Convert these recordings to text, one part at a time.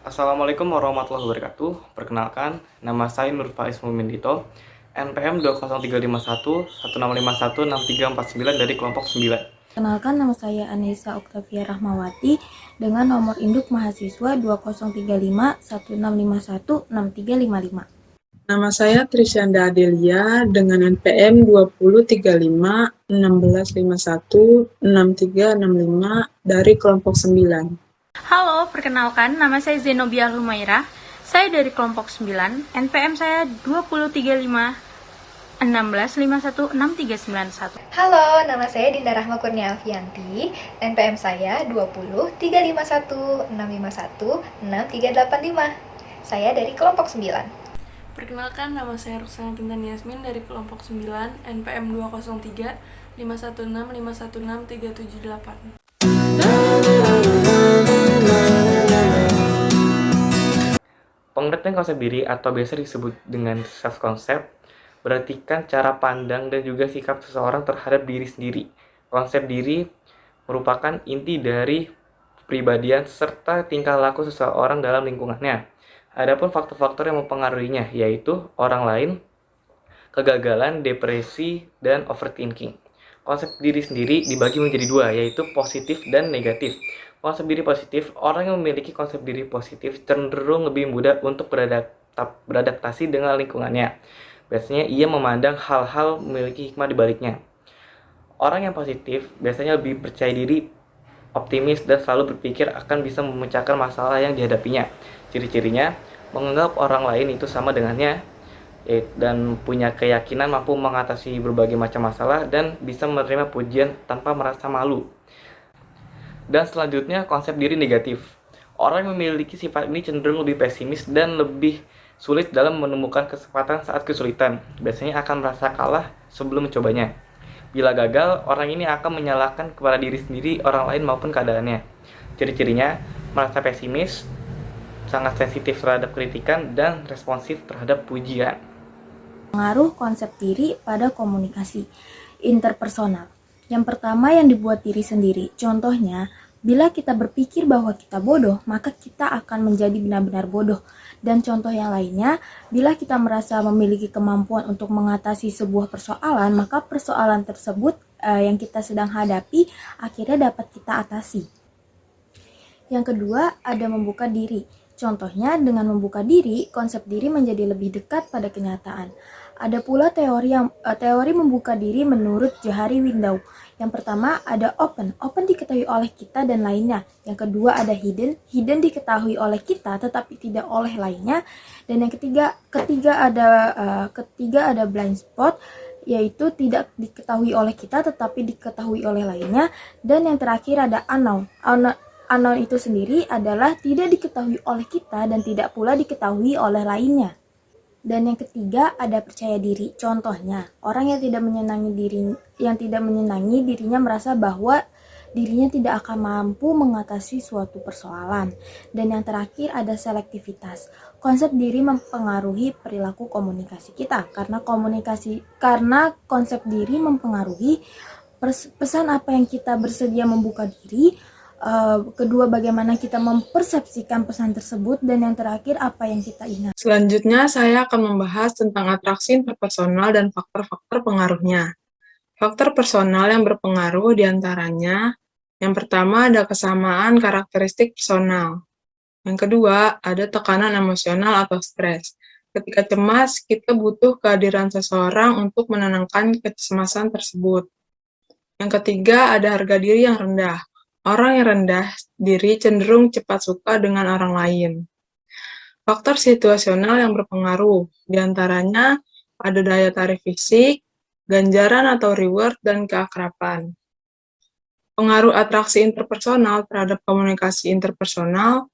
Assalamualaikum warahmatullahi wabarakatuh. Perkenalkan, nama saya Nur Faiz Mumindito, NPM 20351 16516349 dari kelompok 9. Kenalkan, nama saya Anissa Oktavia Rahmawati dengan nomor induk mahasiswa 203516516355. Nama saya Trisyanda Adelia dengan NPM 203516516365 dari kelompok 9. Halo, perkenalkan nama saya Zenobia Humaira. Saya dari kelompok 9, NPM saya 203516516391. Halo, nama saya Dinda Rahma Kurnia Alfianti. NPM saya 20 351 651 6385. Saya dari kelompok 9. Perkenalkan, nama saya Ruksana Kintan Yasmin dari kelompok 9, NPM 203 516 516 378. Pengertian konsep diri atau biasa disebut dengan self-concept berartikan cara pandang dan juga sikap seseorang terhadap diri sendiri. Konsep diri merupakan inti dari kepribadian serta tingkah laku seseorang dalam lingkungannya. Adapun faktor-faktor yang mempengaruhinya yaitu orang lain, kegagalan, depresi, dan overthinking. Konsep diri sendiri dibagi menjadi dua, yaitu positif dan negatif. Konsep diri positif, orang yang memiliki konsep diri positif cenderung lebih mudah untuk beradaptasi dengan lingkungannya. Biasanya ia memandang hal-hal memiliki hikmah di baliknya. Orang yang positif biasanya lebih percaya diri, optimis, dan selalu berpikir akan bisa memecahkan masalah yang dihadapinya. Ciri-cirinya, menganggap orang lain itu sama dengannya, dan punya keyakinan mampu mengatasi berbagai macam masalah dan bisa menerima pujian tanpa merasa malu. Dan selanjutnya, konsep diri negatif. Orang yang memiliki sifat ini cenderung lebih pesimis dan lebih sulit dalam menemukan kesempatan saat kesulitan. Biasanya akan merasa kalah sebelum mencobanya. Bila gagal, orang ini akan menyalahkan kepada diri sendiri, orang lain maupun keadaannya. Ciri-cirinya, merasa pesimis, sangat sensitif terhadap kritikan, dan responsif terhadap pujian. Pengaruh konsep diri pada komunikasi interpersonal. Yang pertama, yang dibuat diri sendiri. Contohnya, bila kita berpikir bahwa kita bodoh, maka kita akan menjadi benar-benar bodoh. Dan contoh yang lainnya, bila kita merasa memiliki kemampuan untuk mengatasi sebuah persoalan, maka persoalan tersebut yang kita sedang hadapi akhirnya dapat kita atasi. Yang kedua, ada membuka diri. Contohnya, dengan membuka diri, konsep diri menjadi lebih dekat pada kenyataan. Ada pula teori membuka diri menurut Johari Window. Yang pertama ada open diketahui oleh kita dan lainnya. Yang kedua ada hidden diketahui oleh kita tetapi tidak oleh lainnya. Dan yang ketiga ada blind spot, yaitu tidak diketahui oleh kita tetapi diketahui oleh lainnya. Dan yang terakhir ada unknown. Unknown itu sendiri adalah tidak diketahui oleh kita dan tidak pula diketahui oleh lainnya. Dan yang ketiga ada percaya diri. Contohnya, orang yang tidak menyenangi dirinya merasa bahwa dirinya tidak akan mampu mengatasi suatu persoalan. Dan yang terakhir ada selektivitas. Konsep diri mempengaruhi perilaku komunikasi kita karena konsep diri mempengaruhi pesan apa yang kita bersedia membuka diri. Kedua, bagaimana kita mempersepsikan pesan tersebut, dan yang terakhir apa yang kita ingat. Selanjutnya, saya akan membahas tentang atraksi interpersonal dan faktor-faktor pengaruhnya. Faktor personal yang berpengaruh diantaranya, yang pertama ada kesamaan karakteristik personal. Yang kedua, ada tekanan emosional atau stres. Ketika cemas, kita butuh kehadiran seseorang untuk menenangkan kecemasan tersebut. Yang ketiga, ada harga diri yang rendah. Orang yang rendah diri cenderung cepat suka dengan orang lain. Faktor situasional yang berpengaruh, diantaranya ada daya tarik fisik, ganjaran atau reward, dan keakraban. Pengaruh atraksi interpersonal terhadap komunikasi interpersonal,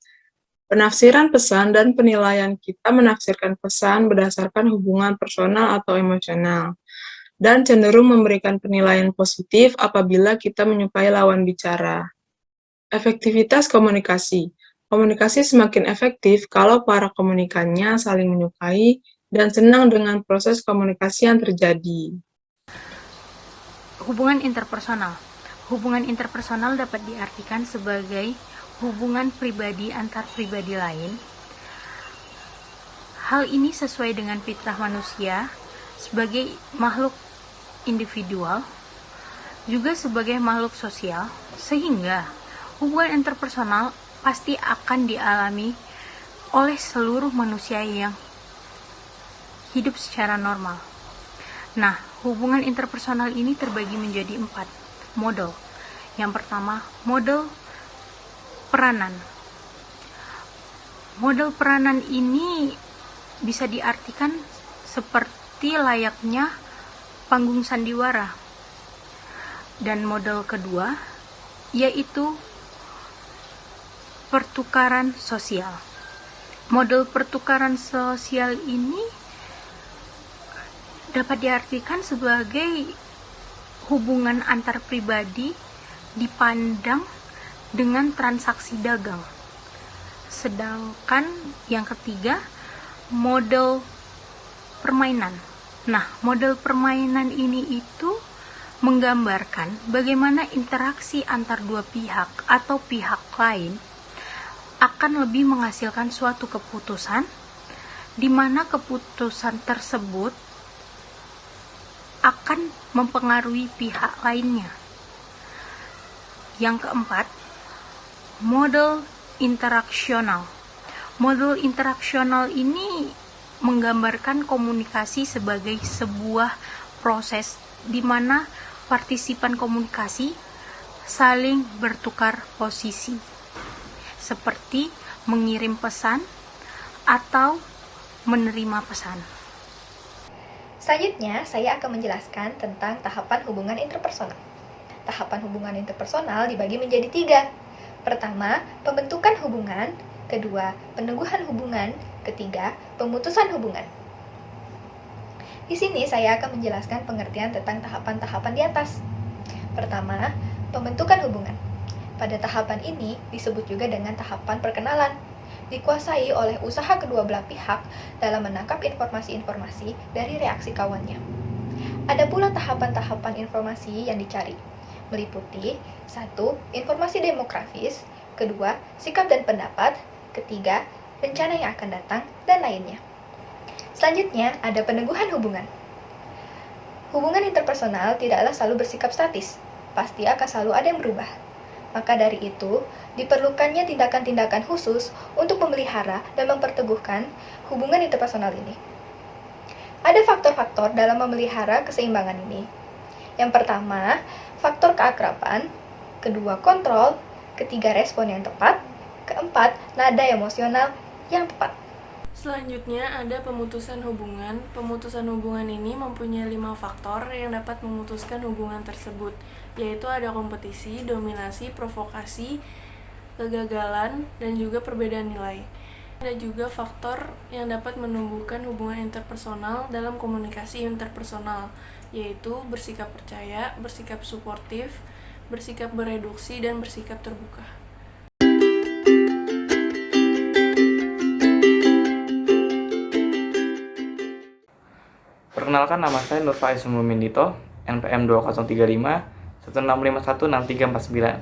penafsiran pesan dan penilaian kita menafsirkan pesan berdasarkan hubungan personal atau emosional, dan cenderung memberikan penilaian positif apabila kita menyukai lawan bicara. Efektivitas komunikasi. Komunikasi semakin efektif kalau para komunikannya saling menyukai dan senang dengan proses komunikasi yang terjadi. Hubungan interpersonal. Hubungan interpersonal dapat diartikan sebagai hubungan pribadi antar pribadi lain. Hal ini sesuai dengan fitrah manusia sebagai makhluk individual, juga sebagai makhluk sosial, sehingga hubungan interpersonal pasti akan dialami oleh seluruh manusia yang hidup secara normal. Nah, hubungan interpersonal ini terbagi menjadi 4 model. Yang pertama, model peranan. Model peranan ini bisa diartikan seperti layaknya panggung sandiwara. Dan model kedua yaitu pertukaran sosial. Model pertukaran sosial ini dapat diartikan sebagai hubungan antar pribadi dipandang dengan transaksi dagang. Sedangkan yang ketiga, model permainan. Nah, model permainan ini itu menggambarkan bagaimana interaksi antar dua pihak atau pihak lain akan lebih menghasilkan suatu keputusan, di mana keputusan tersebut akan mempengaruhi pihak lainnya. Yang keempat, model interaksional. Model interaksional ini menggambarkan komunikasi sebagai sebuah proses di mana partisipan komunikasi saling bertukar posisi, seperti mengirim pesan atau menerima pesan. Selanjutnya, saya akan menjelaskan tentang tahapan hubungan interpersonal. Tahapan hubungan interpersonal dibagi menjadi 3. Pertama, pembentukan hubungan. Kedua, peneguhan hubungan. Ketiga, pemutusan hubungan. Di sini saya akan menjelaskan pengertian tentang tahapan-tahapan di atas. Pertama, pembentukan hubungan. Pada tahapan ini disebut juga dengan tahapan perkenalan. Dikuasai oleh usaha kedua belah pihak dalam menangkap informasi-informasi dari reaksi kawannya. Ada pula tahapan-tahapan informasi yang dicari, meliputi 1. Informasi demografis, kedua, sikap dan pendapat, ketiga, rencana yang akan datang, dan lainnya. Selanjutnya, ada peneguhan hubungan. Hubungan interpersonal tidaklah selalu bersikap statis, pasti akan selalu ada yang berubah. Maka dari itu, diperlukannya tindakan-tindakan khusus untuk memelihara dan memperteguhkan hubungan interpersonal ini. Ada faktor-faktor dalam memelihara keseimbangan ini. Yang pertama, faktor keakraban, kedua kontrol, ketiga respon yang tepat, keempat nada emosional yang tepat. Selanjutnya ada pemutusan hubungan. Pemutusan hubungan ini mempunyai 5 faktor yang dapat memutuskan hubungan tersebut, yaitu ada kompetisi, dominasi, provokasi, kegagalan, dan juga perbedaan nilai. Ada juga faktor yang dapat menumbuhkan hubungan interpersonal dalam komunikasi interpersonal, yaitu bersikap percaya, bersikap suportif, bersikap bereduksi, dan bersikap terbuka. Perkenalkan, nama saya Nur Faiz Mumindito, NPM 2035 16516349.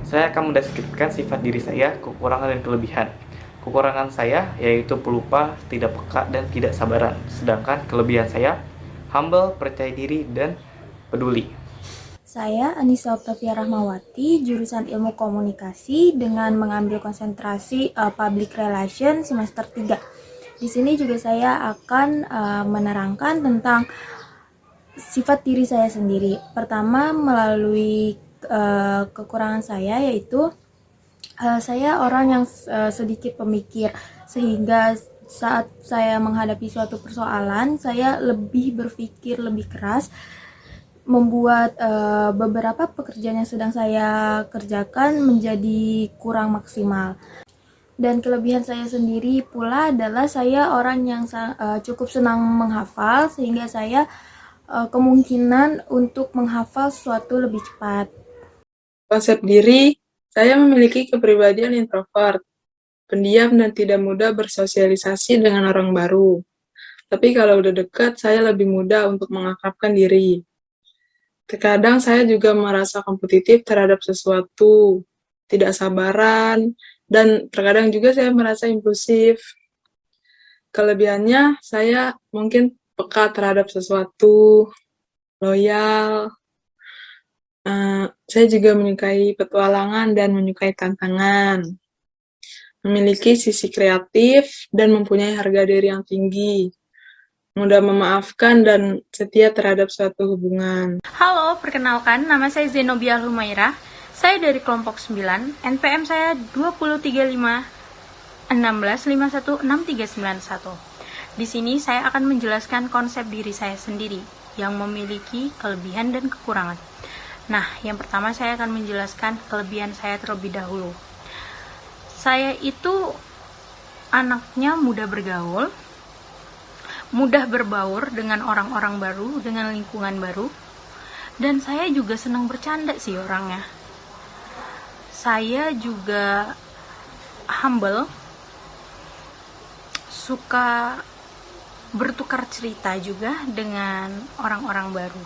Saya akan mendeskripsikan sifat diri saya, kekurangan dan kelebihan. Kekurangan saya yaitu pelupa, tidak peka, dan tidak sabaran. Sedangkan kelebihan saya humble, percaya diri, dan peduli. Saya Anissa Octavia Rahmawati, jurusan Ilmu Komunikasi dengan mengambil konsentrasi Public Relation semester 3. Di sini juga saya akan menerangkan tentang sifat diri saya sendiri. Pertama, melalui kekurangan saya, yaitu saya orang yang sedikit pemikir, sehingga saat saya menghadapi suatu persoalan, saya lebih berpikir lebih keras, membuat beberapa pekerjaan yang sedang saya kerjakan menjadi kurang maksimal. Dan kelebihan saya sendiri pula adalah saya orang yang cukup senang menghafal, sehingga saya kemungkinan untuk menghafal sesuatu lebih cepat. Konsep diri, saya memiliki kepribadian introvert, pendiam dan tidak mudah bersosialisasi dengan orang baru. Tapi kalau udah dekat, saya lebih mudah untuk mengakrabkan diri. Terkadang saya juga merasa kompetitif terhadap sesuatu, tidak sabaran, dan terkadang juga saya merasa impulsif. Kelebihannya, saya mungkin peka terhadap sesuatu, loyal. Saya juga menyukai petualangan dan menyukai tantangan. Memiliki sisi kreatif dan mempunyai harga diri yang tinggi. Mudah memaafkan dan setia terhadap suatu hubungan. Halo, perkenalkan nama saya Zenobia Humairah. Saya dari kelompok 9, NPM saya 20351616391. Di sini saya akan menjelaskan konsep diri saya sendiri yang memiliki kelebihan dan kekurangan. Nah, yang pertama saya akan menjelaskan kelebihan saya terlebih dahulu. Saya itu anaknya mudah bergaul, mudah berbaur dengan orang-orang baru, dengan lingkungan baru, dan saya juga senang bercanda sih orangnya. Saya juga humble, suka bertukar cerita juga dengan orang-orang baru.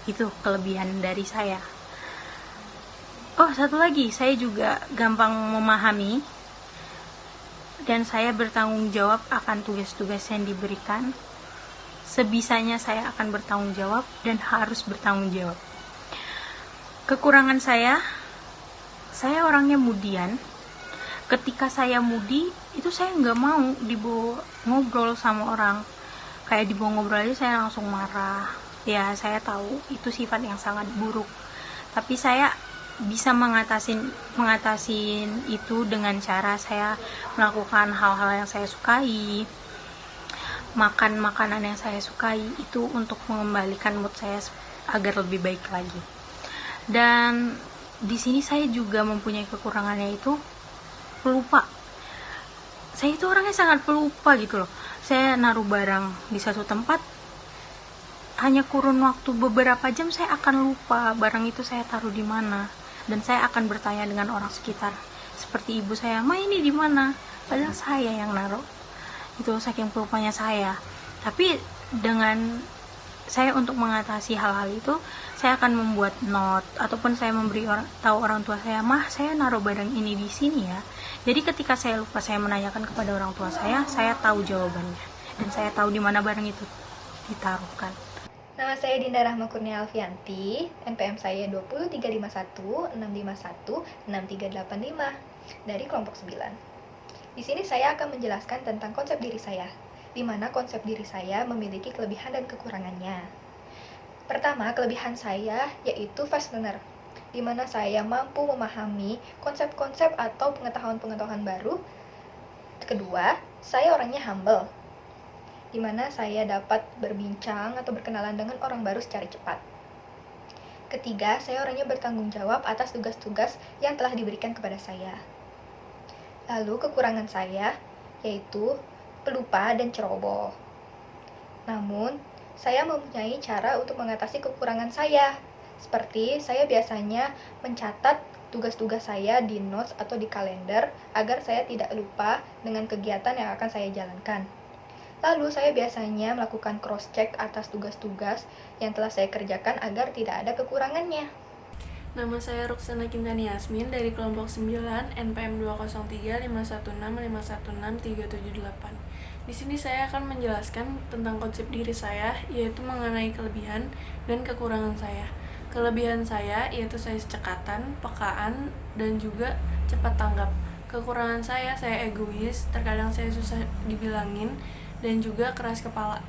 Itu kelebihan dari saya. Oh, satu lagi, saya juga gampang memahami dan saya bertanggung jawab akan tugas-tugas yang diberikan. Sebisanya saya akan bertanggung jawab dan harus bertanggung jawab. Kekurangan saya orangnya mudian. Ketika saya mudi, itu saya nggak mau dibawa ngobrol sama orang. Kayak dibawa ngobrol aja saya langsung marah. Ya, saya tahu itu sifat yang sangat buruk. Tapi saya bisa mengatasin itu dengan cara saya melakukan hal-hal yang saya sukai, makan makanan yang saya sukai, itu untuk mengembalikan mood saya agar lebih baik lagi. Dan di sini saya juga mempunyai kekurangannya, yaitu pelupa. Saya itu orangnya sangat pelupa gitu loh. Saya naruh barang di satu tempat, hanya kurun waktu beberapa jam saya akan lupa barang itu saya taruh di mana. Dan saya akan bertanya dengan orang sekitar, seperti ibu saya, "Ma, ini di mana?" Padahal saya yang naruh. Itu saking pelupanya saya. Tapi dengan saya untuk mengatasi hal-hal itu, saya akan membuat note ataupun saya memberi tahu orang tua saya, "Mah, saya naruh barang ini di sini ya." Jadi ketika saya lupa, saya menanyakan kepada orang tua saya tahu jawabannya dan saya tahu di mana barang itu ditaruhkan. Nama saya Dinda Rahma Kurnia Alfianti, NPM saya 203516516516385 dari kelompok 9. Di sini saya akan menjelaskan tentang konsep diri saya, di mana konsep diri saya memiliki kelebihan dan kekurangannya. Pertama, kelebihan saya yaitu fast learner, di mana saya mampu memahami konsep-konsep atau pengetahuan-pengetahuan baru. Kedua, saya orangnya humble, di mana saya dapat berbincang atau berkenalan dengan orang baru secara cepat. Ketiga, saya orangnya bertanggung jawab atas tugas-tugas yang telah diberikan kepada saya. Lalu kekurangan saya yaitu pelupa dan ceroboh. Namun, saya mempunyai cara untuk mengatasi kekurangan saya. Seperti saya biasanya mencatat tugas-tugas saya di notes atau di kalender agar saya tidak lupa dengan kegiatan yang akan saya jalankan. Lalu saya biasanya melakukan cross-check atas tugas-tugas yang telah saya kerjakan agar tidak ada kekurangannya. Nama saya Ruksana Kintani Yasmin dari kelompok 9 NPM 2035165163778. Di sini saya akan menjelaskan tentang konsep diri saya, yaitu mengenai kelebihan dan kekurangan saya. Kelebihan saya yaitu saya cekatan, pekaan, dan juga cepat tanggap. Kekurangan saya egois, terkadang saya susah dibilangin, dan juga keras kepala.